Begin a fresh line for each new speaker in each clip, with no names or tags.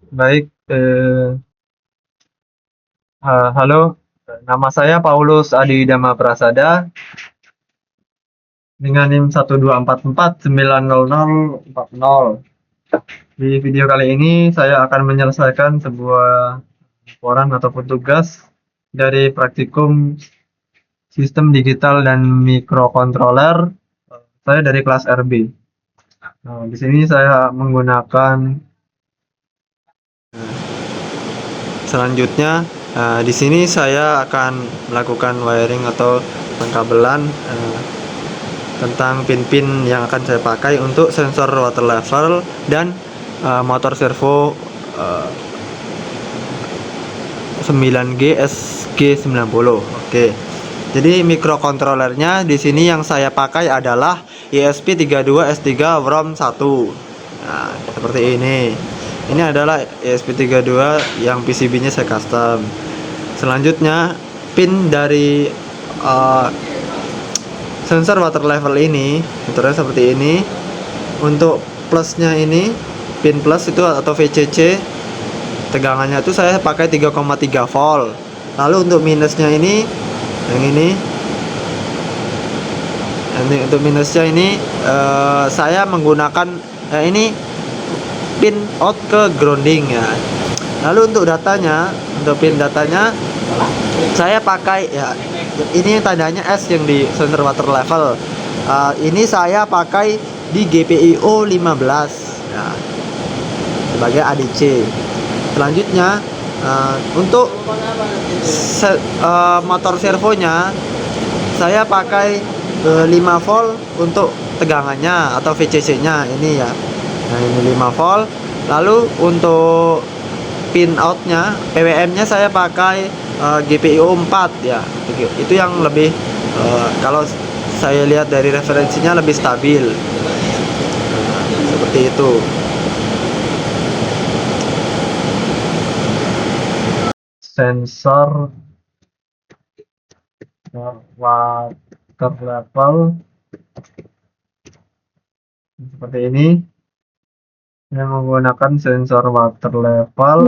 Baik, halo, nama saya Paulus Adi Dama Prasada dengan NIM 124490040. Di video kali ini saya akan menyelesaikan sebuah laporan ataupun tugas dari praktikum Sistem Digital dan Mikrokontroler. Saya dari kelas RB. Nah, di sini saya menggunakan selanjutnya. Di sini saya akan melakukan wiring atau pengkabelan tentang pin-pin yang akan saya pakai untuk sensor water level dan motor servo 9G SG90. Oke. Jadi mikrokontrolernya di sini yang saya pakai adalah ESP32S3 WROM 1. Nah, seperti ini. Ini adalah ESP32 yang PCB-nya saya custom. Selanjutnya pin dari sensor water level ini bentuknya seperti ini. Untuk plusnya ini pin plus itu atau VCC, tegangannya itu saya pakai 3,3 volt. Lalu untuk minusnya ini yang ini untuk minusnya ini saya menggunakan ini pin out ke grounding ya. Lalu untuk datanya, untuk pin datanya saya pakai ya, ini tandanya S yang di sensor water level. Ini saya pakai di GPIO 15 ya, sebagai ADC. Selanjutnya untuk motor servonya saya pakai 5 volt untuk tegangannya atau VCC nya ini ya. Nah, ini 5 volt. Lalu untuk pin outnya PWM nya saya pakai GPIO 4 ya. Itu yang lebih kalau saya lihat dari referensinya lebih stabil. Seperti itu. Sensor water level seperti ini. Saya menggunakan sensor water level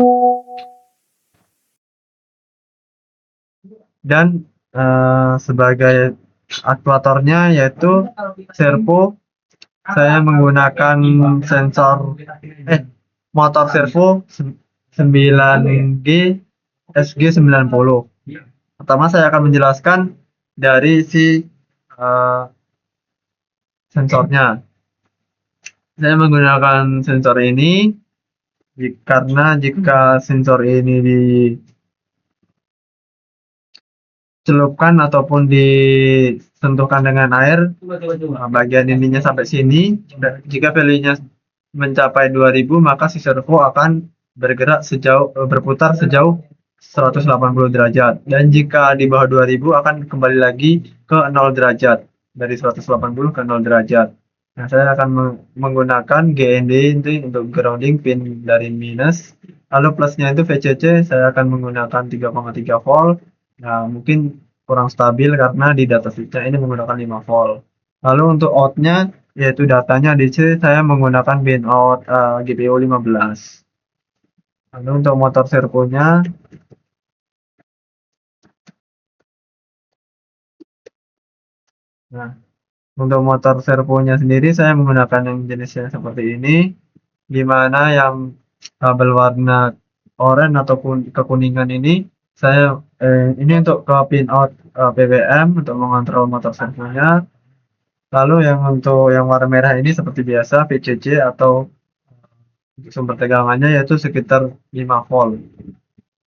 dan sebagai aktuatornya yaitu servo. Saya menggunakan sensor motor servo 9G SG90. Pertama saya akan menjelaskan dari si sensornya. Saya menggunakan sensor ini karena jika sensor ini dicelupkan ataupun disentuhkan dengan air, bagian ininya sampai sini, jika value-nya mencapai 2000 maka si servo akan berputar sejauh 180 derajat, dan jika di bawah 2000 akan kembali lagi ke 0 derajat, dari 180 ke 0 derajat. Nah, saya akan menggunakan GND itu untuk grounding pin dari minus, lalu plusnya itu VCC saya akan menggunakan 3,3 volt. Nah, mungkin kurang stabil karena di datasheetnya ini menggunakan 5 volt. Lalu untuk outnya yaitu datanya DC, saya menggunakan pin out GPIO 15. Lalu untuk motor servonya, nah untuk motor servonya sendiri saya menggunakan yang jenisnya seperti ini, dimana yang kabel warna oranye ataupun kekuningan ini saya ini untuk ke pin out PWM untuk mengontrol motor servonya. Lalu yang untuk yang warna merah ini seperti biasa VCC atau sumber tegangannya yaitu sekitar 5 volt.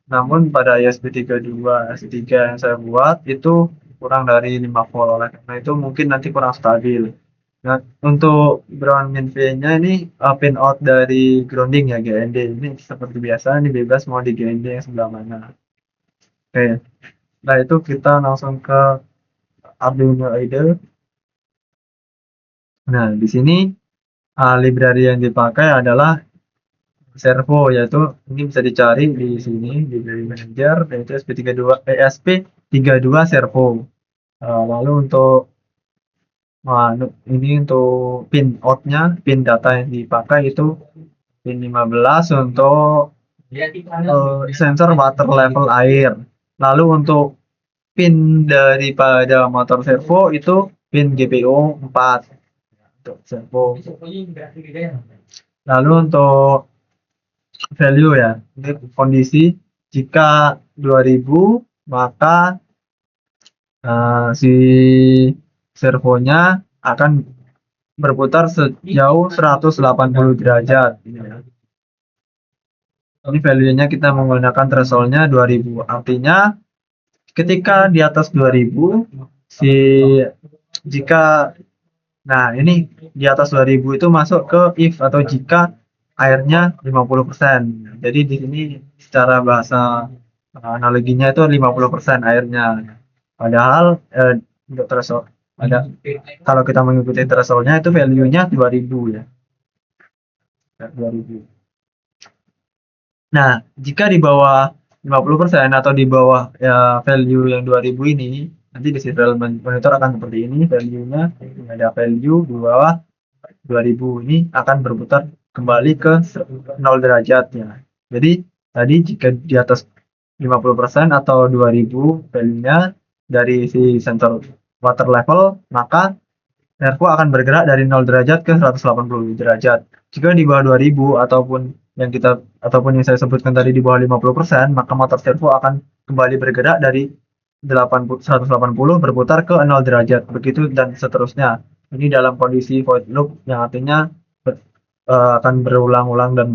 Namun pada ISP32 S3 yang saya buat itu kurang dari 5 volt, oleh karena itu mungkin nanti kurang stabil. Nah, untuk ground min V-nya ini pin out dari grounding ya, GND. Ini seperti biasa, ini bebas mau di GND yang sebelah mana. Oke. Nah, itu kita langsung ke Arduino IDE. Nah, di sini library yang dipakai adalah servo, yaitu ini bisa dicari di sini di library manager, yaitu ESP32 servo. Lalu untuk ini untuk pin outnya, pin data yang dipakai itu pin 15 untuk sensor water level air. Lalu untuk pin daripada motor servo itu pin GPO 4 untuk servo. Lalu untuk value ya, ini kondisi jika 2000 maka si servonya akan berputar sejauh 180 derajat. Ini value-nya kita menggunakan threshold-nya 2000. Artinya ketika di atas 2000 jika ini di atas 2000 itu masuk ke if atau jika airnya 50%. Jadi di sini secara bahasa analoginya itu 50% airnya. Padahal untuk threshold kalau kita mengikuti threshold-nya itu value-nya 2000 ya. 2000. Nah, jika di bawah 50% atau di bawah value yang 2000 ini, nanti di serial monitor akan seperti ini value-nya, ada value di bawah 2000 ini akan berputar kembali ke 0 derajat ya. Jadi tadi jika di atas 50% atau 2000 value-nya dari si sensor water level, maka servo akan bergerak dari 0 derajat ke 180 derajat. Jika di bawah 2000 ataupun yang saya sebutkan tadi di bawah 50%, maka motor servo akan kembali bergerak dari 180 berputar ke 0 derajat. Begitu dan seterusnya. Ini dalam kondisi void loop yang artinya akan berulang-ulang dan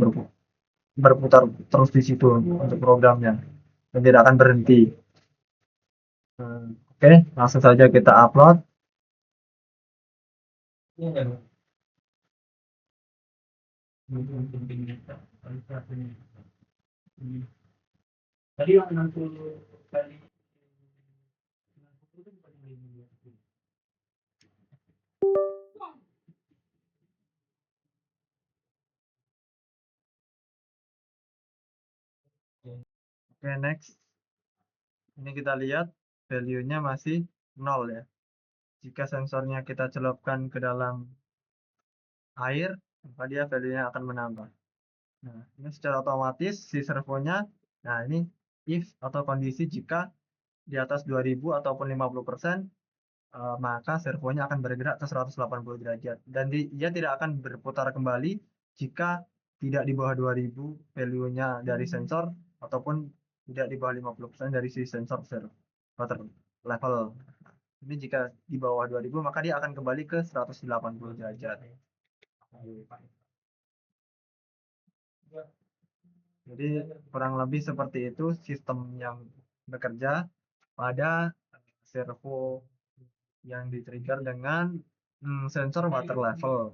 berputar terus di situ untuk programnya dan tidak akan berhenti. Oke, langsung saja kita upload. Tadi yang 60 kali. Oke, next. Ini kita lihat value-nya masih 0 ya. Jika sensornya kita celupkan ke dalam air, maka dia value-nya akan menambah. Nah, ini secara otomatis si servonya, nah ini if atau kondisi jika di atas 2000 ataupun 50%, maka servonya akan bergerak ke 180 derajat dan dia tidak akan berputar kembali jika tidak di bawah 2000 value-nya dari sensor ataupun tidak di bawah 50% dari si sensor water level. Ini jika di bawah 2000 maka dia akan kembali ke 180 derajat. Jadi kurang lebih seperti itu sistem yang bekerja pada servo yang di-trigger dengan sensor water level.